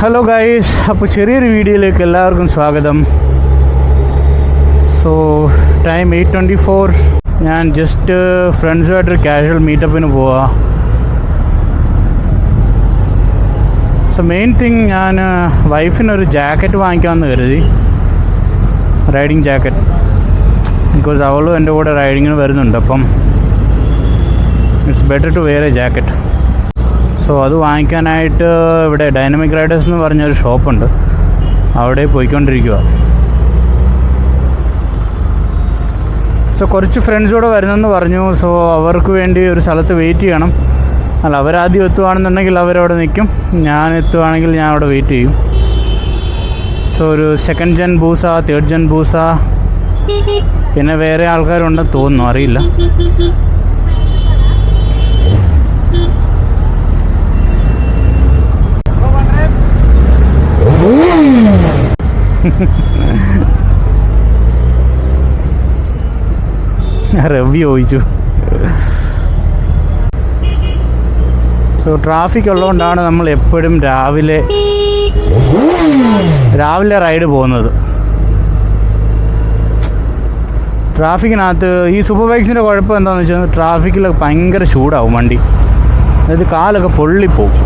Hello guys, അപ്പോൾ ചെറിയൊരു വീഡിയോയിലേക്ക് എല്ലാവർക്കും സ്വാഗതം. So time 8:24. ഞാൻ ജസ്റ്റ് ഫ്രണ്ട്സുമായിട്ടൊരു കാഷ്വൽ മീറ്റപ്പിന് പോവാ. സോ മെയിൻ തിങ്, ഞാൻ വൈഫിനൊരു ജാക്കറ്റ് വാങ്ങിക്കാമെന്ന് കരുതി, റൈഡിങ് ജാക്കറ്റ്. ബിക്കോസ് അവളും എൻ്റെ കൂടെ റൈഡിങ്ങിന് വരുന്നുണ്ട്. അപ്പം it's better to wear a jacket. So അത് വാങ്ങിക്കാനായിട്ട് ഇവിടെ ഡൈനാമിക് റൈഡേഴ്സ് എന്ന് പറഞ്ഞൊരു ഷോപ്പുണ്ട്, അവിടെ പോയിക്കൊണ്ടിരിക്കുക. സോ കുറച്ച് ഫ്രണ്ട്സ് കൂടെ വരുന്നെന്ന് പറഞ്ഞു. സോ അവർക്ക് വേണ്ടി ഒരു സ്ഥലത്ത് വെയിറ്റ് ചെയ്യണം. അല്ല, അവരാദ്യം എത്തുകയാണെന്നുണ്ടെങ്കിൽ അവരവിടെ നിൽക്കും, ഞാൻ എത്തുകയാണെങ്കിൽ ഞാൻ അവിടെ വെയിറ്റ് ചെയ്യും. സോ ഒരു second gen Busa, third gen Busa, പിന്നെ വേറെ ആൾക്കാരുണ്ടെന്ന് തോന്നുന്നു, അറിയില്ല. റവി ചോദിച്ചു. സോ ട്രാഫിക് ഉള്ളതുകൊണ്ടാണ് നമ്മൾ എപ്പോഴും രാവിലെ റൈഡ് പോകുന്നത്. ട്രാഫിക്കിനകത്ത് ഈ സൂപ്പർ ബൈക്സിൻ്റെ കുഴപ്പം എന്താണെന്ന് വെച്ചാൽ ട്രാഫിക്കിലൊക്കെ ഭയങ്കര ചൂടാവും വണ്ടി, അതായത് കാലൊക്കെ പൊള്ളിപ്പോവും.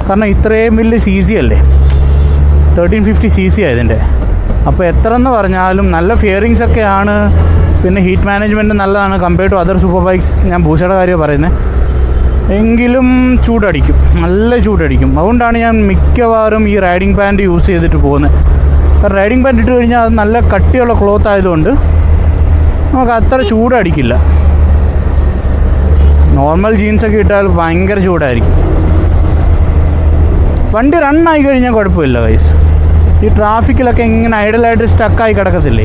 കാരണം ഇത്രയും വലിയ CC അല്ലേ, 1350 CC ആയതിൻ്റെ. അപ്പോൾ എത്ര എന്ന് പറഞ്ഞാലും നല്ല ഫിയറിങ്സ് ഒക്കെയാണ്, പിന്നെ ഹീറ്റ് മാനേജ്മെൻറ്റ് നല്ലതാണ് compared to other super bikes. ഞാൻ ബൂസയുടെ കാര്യമാണ് പറയുന്നത്. എങ്കിലും ചൂടടിക്കും, നല്ല ചൂടടിക്കും. അതുകൊണ്ടാണ് ഞാൻ മിക്കവാറും ഈ റൈഡിങ് പാൻറ്റ് യൂസ് ചെയ്തിട്ട് പോകുന്നത്. കാരണം റൈഡിങ് പാൻറ്റ് ഇട്ട് കഴിഞ്ഞാൽ അത് നല്ല കട്ടിയുള്ള ക്ലോത്ത് ആയതുകൊണ്ട് നമുക്ക് അത്ര ചൂടടിക്കില്ല. നോർമൽ ജീൻസൊക്കെ ഇട്ടാൽ ഭയങ്കര ചൂടായിരിക്കും. വണ്ടി റണ്ണായി കഴിഞ്ഞാൽ കുഴപ്പമില്ല ഗൈസ്. ഈ ട്രാഫിക്കിലൊക്കെ ഇങ്ങനെ ഐഡലായിട്ട് സ്റ്റക്കായി കിടക്കത്തില്ലേ,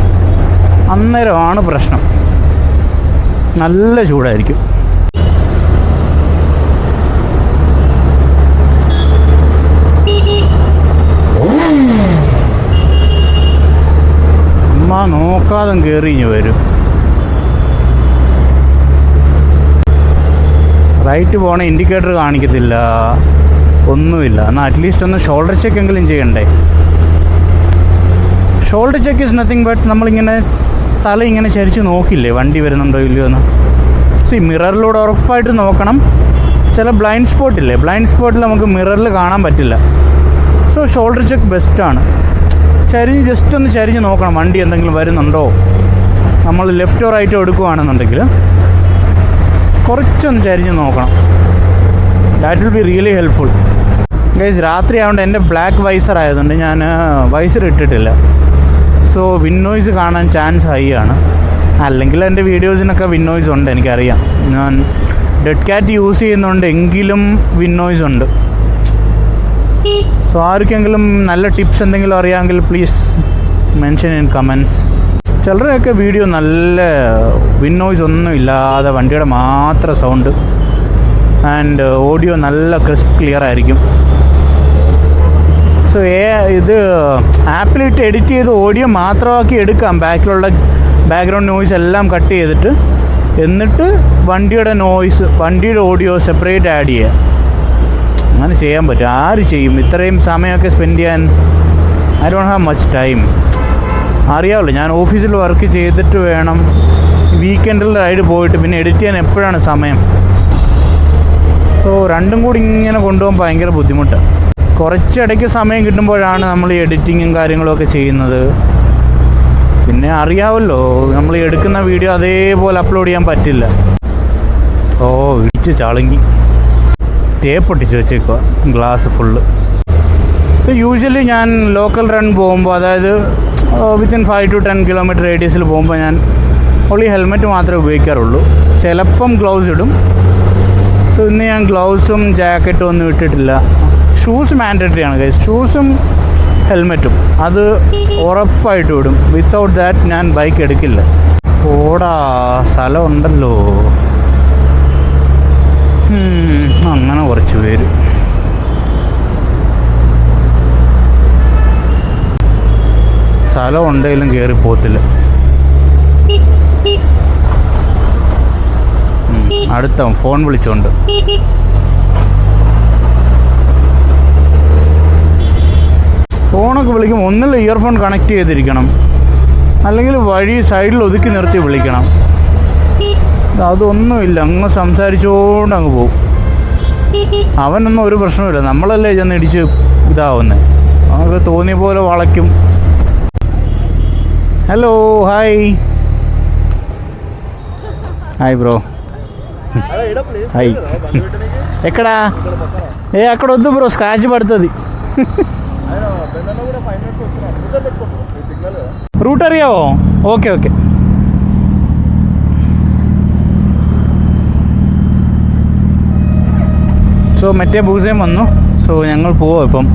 അന്നേരമാണ് പ്രശ്നം. നല്ല ചൂടായിരിക്കും. അമ്മ നോക്കാതെ കയറിഞ്ഞ് വരും. റൈറ്റ് പോണ ഇൻഡിക്കേറ്റർ കാണിക്കത്തില്ല, ഒന്നുമില്ല. എന്നാൽ അറ്റ്ലീസ്റ്റ് ഒന്ന് ഷോൾഡർ ചെക്ക് എങ്കിലും ചെയ്യണ്ടേ. Shoulder cheque is nothing but നമ്മളിങ്ങനെ തല ഇങ്ങനെ ചരിച്ച് നോക്കില്ലേ വണ്ടി വരുന്നുണ്ടോ ഇല്ലയോ എന്ന്. ഈ മിററിലൂടെ ഉറപ്പായിട്ട് നോക്കണം. ചില ബ്ലൈൻഡ് സ്പോട്ടില്ലേ, ബ്ലൈൻഡ് സ്പോട്ടിൽ നമുക്ക് മിററിൽ കാണാൻ പറ്റില്ല. സോ ഷോൾഡർ ചെക്ക് ബെസ്റ്റാണ്. ജസ്റ്റ് ഒന്ന് ചരിഞ്ഞ് നോക്കണം വണ്ടി എന്തെങ്കിലും വരുന്നുണ്ടോ. നമ്മൾ ലെഫ്റ്റോ റൈറ്റോ എടുക്കുകയാണെന്നുണ്ടെങ്കിൽ കുറച്ചൊന്ന് ചരിഞ്ഞ് നോക്കണം. That will be really helpful. Guys, രാത്രി ആയതുകൊണ്ട് എൻ്റെ ബ്ലാക്ക് വൈസർ ആയതുകൊണ്ട് ഞാൻ വൈസർ ഇട്ടിട്ടില്ല. സോ വിൻ നോയ്സ് കാണാൻ ചാൻസ് ഹൈ ആണ്. അല്ലെങ്കിൽ എൻ്റെ വീഡിയോസിനൊക്കെ വിൻ നോയ്സ് ഉണ്ട്, എനിക്കറിയാം. ഞാൻ ഡെഡ് ക്യാറ്റ് യൂസ് ചെയ്യുന്നുണ്ട്, എങ്കിലും വിൻ നോയ്സ് ഉണ്ട്. സോ ആർക്കെങ്കിലും നല്ല ടിപ്സ് എന്തെങ്കിലും അറിയാമെങ്കിൽ പ്ലീസ് മെൻഷൻ ഇൻ കമൻസ്. ചിലരൊക്കെ വീഡിയോ നല്ല വിൻ നോയ്സ് ഒന്നും ഇല്ലാതെ വണ്ടിയുടെ മാത്രം സൗണ്ട് ആൻഡ് ഓഡിയോ നല്ല ക്രിസ്പ് ക്ലിയർ ആയിരിക്കും. സോ ഇത് ആപ്പിലിട്ട് എഡിറ്റ് ചെയ്ത് ഓഡിയോ മാത്രമാക്കി എടുക്കാം, ബാക്കിലുള്ള ബാക്ക്ഗ്രൗണ്ട് നോയ്സ് എല്ലാം കട്ട് ചെയ്തിട്ട്, എന്നിട്ട് വണ്ടിയുടെ ഓഡിയോ സെപ്പറേറ്റ് ആഡ് ചെയ്യുക. അങ്ങനെ ചെയ്യാൻ പറ്റും. ആര് ചെയ്യും ഇത്രയും സമയമൊക്കെ സ്പെൻഡ് ചെയ്യാൻ? I don't have much time. അറിയാമല്ലോ, ഞാൻ ഓഫീസിൽ വർക്ക് ചെയ്തിട്ട് വേണം വീക്കെൻഡിൽ റൈഡ് പോയിട്ട് പിന്നെ എഡിറ്റ് ചെയ്യാൻ എപ്പോഴാണ് സമയം. സോ രണ്ടും കൂടി ഇങ്ങനെ കൊണ്ടുപോകാൻ ഭയങ്കര ബുദ്ധിമുട്ടാണ്. കുറച്ചിടയ്ക്ക് സമയം കിട്ടുമ്പോഴാണ് നമ്മൾ ഈ എഡിറ്റിങ്ങും കാര്യങ്ങളൊക്കെ ചെയ്യുന്നത്. പിന്നെ അറിയാമല്ലോ, നമ്മൾ എടുക്കുന്ന വീഡിയോ അതേപോലെ അപ്ലോഡ് ചെയ്യാൻ പറ്റില്ല. ഓ, ഇടിച്ച് ചളങ്ങി തേപ്പൊട്ടിച്ച് വെച്ചേക്കുക ഗ്ലാസ് ഫുള്ള്. ഇപ്പോൾ യൂഷ്വലി ഞാൻ ലോക്കൽ റൺ പോകുമ്പോൾ, അതായത് വിത്തിൻ 5 to 10 കിലോമീറ്റർ റേഡിയസിൽ പോകുമ്പോൾ ഞാൻ ഓൺലി ഹെൽമെറ്റ് മാത്രമേ ഉപയോഗിക്കാറുള്ളൂ. ചിലപ്പം ഗ്ലൗസ് ഇടും. സോ ഇന്ന് ഞാൻ ഗ്ലൗസും ജാക്കറ്റും ഒന്നും ഇട്ടിട്ടില്ല. ഷൂസ് മാൻഡേറ്ററി ആണ് ഗൈസ്, ഷൂസും ഹെൽമെറ്റും അത് ഉറപ്പായിട്ട് വിടും. വിത്തൗട്ട് ദാറ്റ് ഞാൻ ബൈക്ക് എടുക്കില്ല. ഓടാ, സ്ഥലം ഉണ്ടല്ലോ. അങ്ങനെ കുറച്ച് പേര്. സ്ഥലം ഉണ്ടെങ്കിലും കയറി പോകത്തില്ല. അടുത്ത ഫോൺ വിളിച്ചോണ്ട് ഫോണൊക്കെ വിളിക്കുമ്പോൾ ഒന്നില്ല ഇയർഫോൺ കണക്ട് ചെയ്തിരിക്കണം, അല്ലെങ്കിൽ വഴി സൈഡിൽ ഒതുക്കി നിർത്തി വിളിക്കണം. അതൊന്നുമില്ല, അങ്ങ് സംസാരിച്ചുകൊണ്ട് അങ്ങ് പോകും. അവനൊന്നും ഒരു പ്രശ്നമില്ല, നമ്മളല്ലേ ചെന്ന് ഇടിച്ച് ഇതാവുന്നത്. അവർക്ക് തോന്നിയ പോലെ വളയ്ക്കും. Hello, hi hi bro. Hi ఎక్కడా? అక్కడ వద్దు బ్రో, స్క్రాచ్ పడుతుంది. റൂട്ട് അറിയാവോ? Okay okay. സോ മറ്റേ മ്യൂസിയം വന്നു. സോ ഞങ്ങൾ പോവാം ഇപ്പം.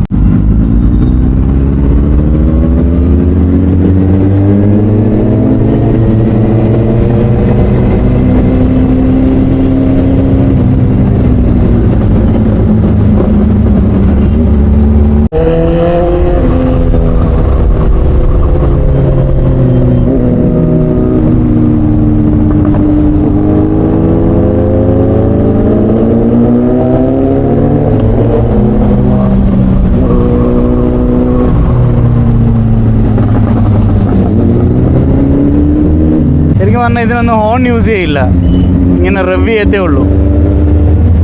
പറഞ്ഞാൽ ഇതിനൊന്നും ഹോൺ യൂസ് ചെയ്യില്ല, ഇങ്ങനെ റെവ് ചെയ്യത്തേ ഉള്ളൂ.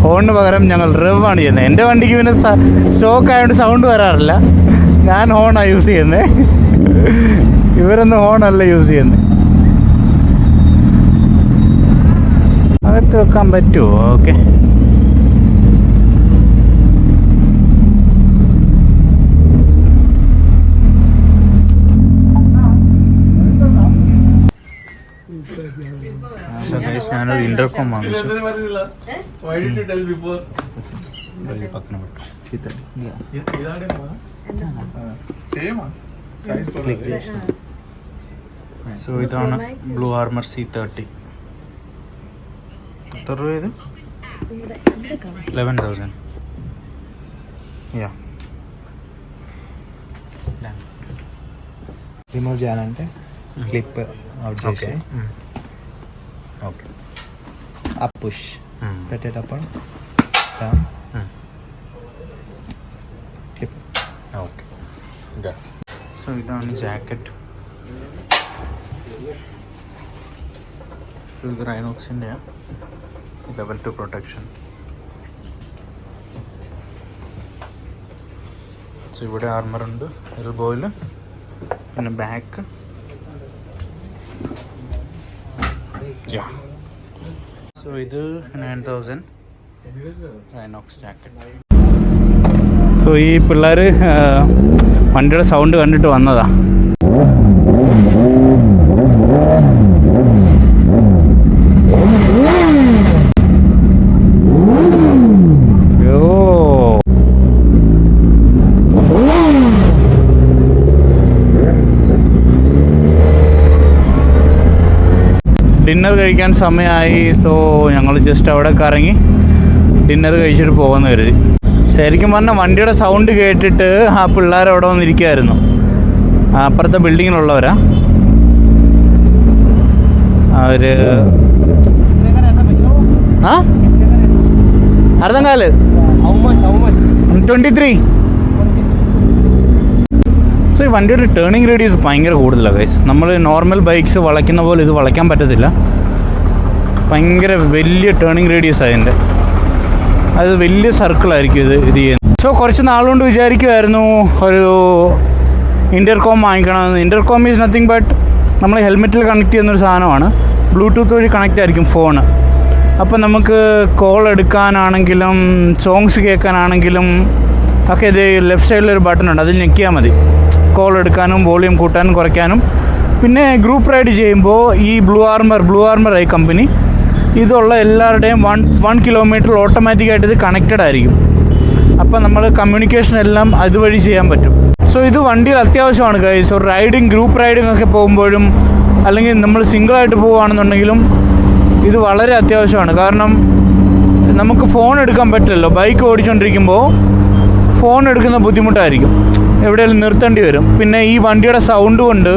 ഹോണിന് പകരം ഞങ്ങൾ റെവ് ആണ് ചെയ്യുന്നത്. എൻ്റെ വണ്ടിക്ക് പിന്നെ സ്റ്റോക്ക് ആയതുകൊണ്ട് സൗണ്ട് വരാറില്ല, ഞാൻ ഹോണാണ് യൂസ് ചെയ്യുന്നത്. ഇവരൊന്നും ഹോണല്ല യൂസ് ചെയ്യുന്നത്. അകത്ത് വെക്കാൻ പറ്റുമോ? ഓക്കെ. ഞാനൊരു ഇന്റർകോം വാങ്ങിച്ചു. സോ ഇതാണ് ബ്ലൂ ആർമർ C30. എത്ര രൂപ ഇത്? 11,000. రిమూవ్ చేయాలంటే క్లిప్ అవుట్ చేసి ఓకే అప్ పుష్ పెట్టేటప్పుడు డౌన్ క్లిప్. ఓకే. సో ఇതാണ് జాకెట్. సో ഇത് റൈനോക്സിൻ്റെ ലെവൽ 2 പ്രൊട്ടക്ഷൻ. സോ ഇവിടെ ആർമറുണ്ട് എൽബോയിൽ, പിന്നെ ബാക്ക്. സോ ഇത് 9,000 റൈനോക്സ് ജാക്കറ്റ്. സോ ഈ പിള്ളേർ വണ്ടിയുടെ സൗണ്ട് കണ്ടിട്ട് വന്നതാ. ഡിന്നർ കഴിക്കാൻ സമയമായി. സോ ഞങ്ങൾ ജസ്റ്റ് അവിടെ കറങ്ങി ഡിന്നർ കഴിച്ചിട്ട് പോകുമെന്ന് കരുതി. ശരിക്കും പറഞ്ഞാൽ വണ്ടിയുടെ സൗണ്ട് കേട്ടിട്ട് ആ പിള്ളേർ അവിടെ വന്നിരിക്കുമായിരുന്നു. അപ്പുറത്തെ ബിൽഡിങ്ങിലുള്ളവരാ അവർ. അർദ്ധങ്കാല് 23. സോ ഈ വണ്ടിയുടെ ടേണിംഗ് റേഡിയസ് ഭയങ്കര കൂടുതലാണ് ഗൈസ്. നമ്മൾ നോർമൽ ബൈക്സ് വളയ്ക്കുന്ന പോലെ ഇത് വളയ്ക്കാൻ പറ്റത്തില്ല. ഭയങ്കര വലിയ ടേണിംഗ് റേഡിയസ് അതിൻ്റെ. അത് വലിയ സർക്കിളായിരിക്കും ഇത് ചെയ്യുന്നത്. സോ കുറച്ച് നാളുകൊണ്ട് വിചാരിക്കുമായിരുന്നു ഒരു ഇൻ്റർകോം വാങ്ങിക്കണമെന്ന്. ഇൻ്റർകോം ഈസ് നത്തിങ് ബട്ട് നമ്മൾ ഹെൽമെറ്റിൽ കണക്ട് ചെയ്യുന്നൊരു സാധനമാണ്. ബ്ലൂടൂത്ത് വഴി കണക്റ്റ് ആയിരിക്കും ഫോണ്. അപ്പോൾ നമുക്ക് കോൾ എടുക്കാനാണെങ്കിലും സോങ്സ് കേൾക്കാനാണെങ്കിലും ഒക്കെ ഇത് ലെഫ്റ്റ് സൈഡിലൊരു ബട്ടൺ ഉണ്ട്, അതിൽ ഞെക്കിയാൽ മതി. കോൾ എടുക്കാനും വോളിയം കൂട്ടാനും കുറയ്ക്കാനും. പിന്നെ ഗ്രൂപ്പ് റൈഡ് ചെയ്യുമ്പോൾ ഈ ബ്ലൂ ആർമർ ഐ കമ്പനി ഇതുള്ള എല്ലാവരുടെയും 1 കിലോമീറ്റർ ഓട്ടോമാറ്റിക്കായിട്ട് ഇത് കണക്റ്റഡ് ആയിരിക്കും. അപ്പോൾ നമ്മൾ കമ്മ്യൂണിക്കേഷൻ എല്ലാം അതുവഴി ചെയ്യാൻ പറ്റും. സോ ഇത് വണ്ടിയിൽ അത്യാവശ്യമാണ് ഗൈസ്. ഒരു ഗ്രൂപ്പ് റൈഡിംഗ് ഒക്കെ പോകുമ്പോഴും അല്ലെങ്കിൽ നമ്മൾ സിംഗിളായിട്ട് പോവുകയാണെന്നുണ്ടെങ്കിലും ഇത് വളരെ അത്യാവശ്യമാണ്. കാരണം നമുക്ക് ഫോൺ എടുക്കാൻ പറ്റില്ലല്ലോ. ബൈക്ക് ഓടിച്ചുകൊണ്ടിരിക്കുമ്പോൾ ഫോൺ എടുക്കുന്ന ബുദ്ധിമുട്ടായിരിക്കും, എവിടെയെങ്കിലും നിർത്തേണ്ടി വരും. പിന്നെ ഈ വണ്ടിയുടെ സൗണ്ട് കൊണ്ട്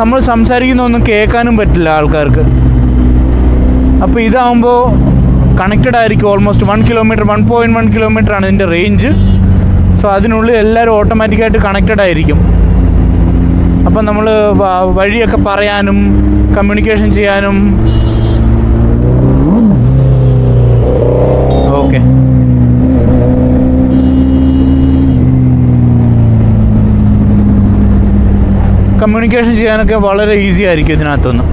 നമ്മൾ സംസാരിക്കുന്നതൊന്നും കേൾക്കാനും പറ്റില്ല ആൾക്കാർക്ക്. അപ്പോൾ ഇതാകുമ്പോൾ കണക്റ്റഡ് ആയിരിക്കും. ഓൾമോസ്റ്റ് 1 കിലോമീറ്റർ 1.1 കിലോമീറ്ററാണ് ഇതിൻ്റെ റേഞ്ച്. സോ അതിനുള്ളിൽ എല്ലാവരും ഓട്ടോമാറ്റിക്കായിട്ട് കണക്റ്റഡ് ആയിരിക്കും. അപ്പം നമ്മൾ വഴിയൊക്കെ പറയാനും കമ്മ്യൂണിക്കേഷൻ ചെയ്യാനും. ഓക്കെ, കമ്മ്യൂണിക്കേഷൻ ചെയ്യാനൊക്കെ വളരെ ഈസി ആയിരിക്കും ഇതിനകത്തുനിന്ന്.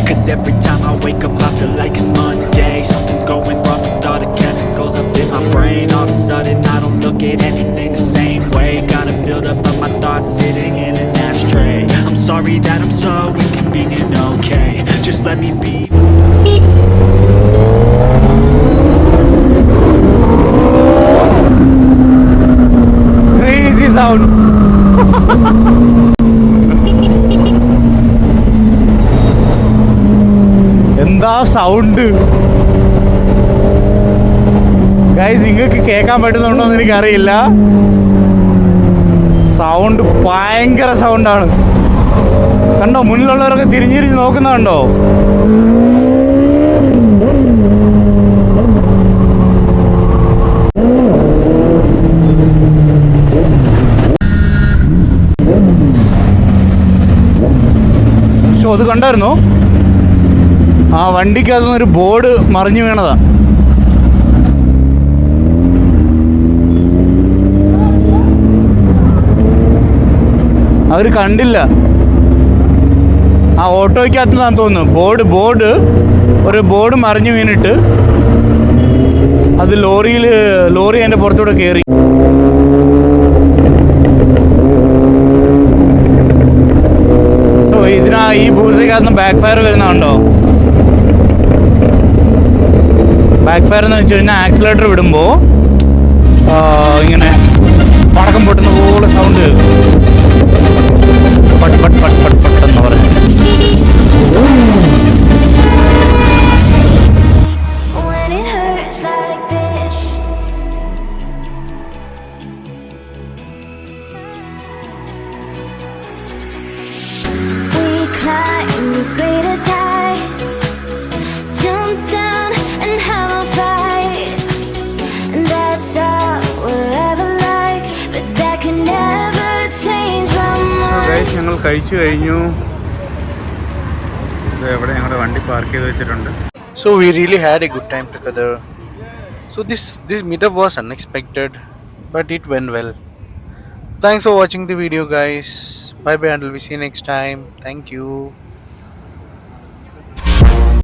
Cause every time I wake up I feel like it's Monday. Something's going wrong with all the chemicals up in my brain. All of a sudden I don't look at anything the same way. Gotta build up of my thoughts sitting in an ashtray. I'm sorry that I'm so inconvenient, okay? Just let me be. Crazy sound. എന്താ sound guys, നിങ്ങൾക്ക് കേൾക്കാൻ പറ്റുന്നുണ്ടോ എന്ന് എനിക്കറിയില്ല. Sound ഭയങ്കര സൗണ്ടാണ്. കണ്ടോ, മുന്നിലുള്ളവരൊക്കെ തിരിഞ്ഞിരിഞ്ഞ് നോക്കുന്നുണ്ടോ? പക്ഷെ അത് കണ്ടായിരുന്നോ? ആ വണ്ടിക്കകത്തുനിന്ന് ഒരു ബോർഡ് മറിഞ്ഞു വീണതാ. അവർ കണ്ടില്ല. ആ ഓട്ടോയ്ക്കകത്തുനിന്നാന്ന് തോന്നുന്നു ഒരു ബോർഡ് മറിഞ്ഞു വീണിട്ട് അത് ലോറി അതിൻ്റെ പുറത്തൂടെ കയറി. ഈ ബൂസയ്ക്കകത്ത് ബാക്ക് ഫയർ വരുന്നുണ്ടോ? ബാക്ക് ഫയർ എന്ന് വെച്ച് കഴിഞ്ഞാൽ ആക്സിലേറ്റർ വിടുമ്പോൾ ഇങ്ങനെ പടക്കം പൊട്ടുന്ന പോലെ സൗണ്ട് കേൾക്കും. പട്ട് പട്ട് പട്ട് പട്ട് പട്ടെന്ന് പറഞ്ഞു. ഞങ്ങൾ കഴിച്ചു കഴിഞ്ഞു. എവിടെ ഞങ്ങളുടെ വണ്ടി പാർക്ക് ചെയ്ത് വെച്ചിട്ടുണ്ട്. So we really had a good time together. So this meetup was unexpected, but it went well. Thanks for watching the video, guys. Bye bye until we see you next time. Thank you.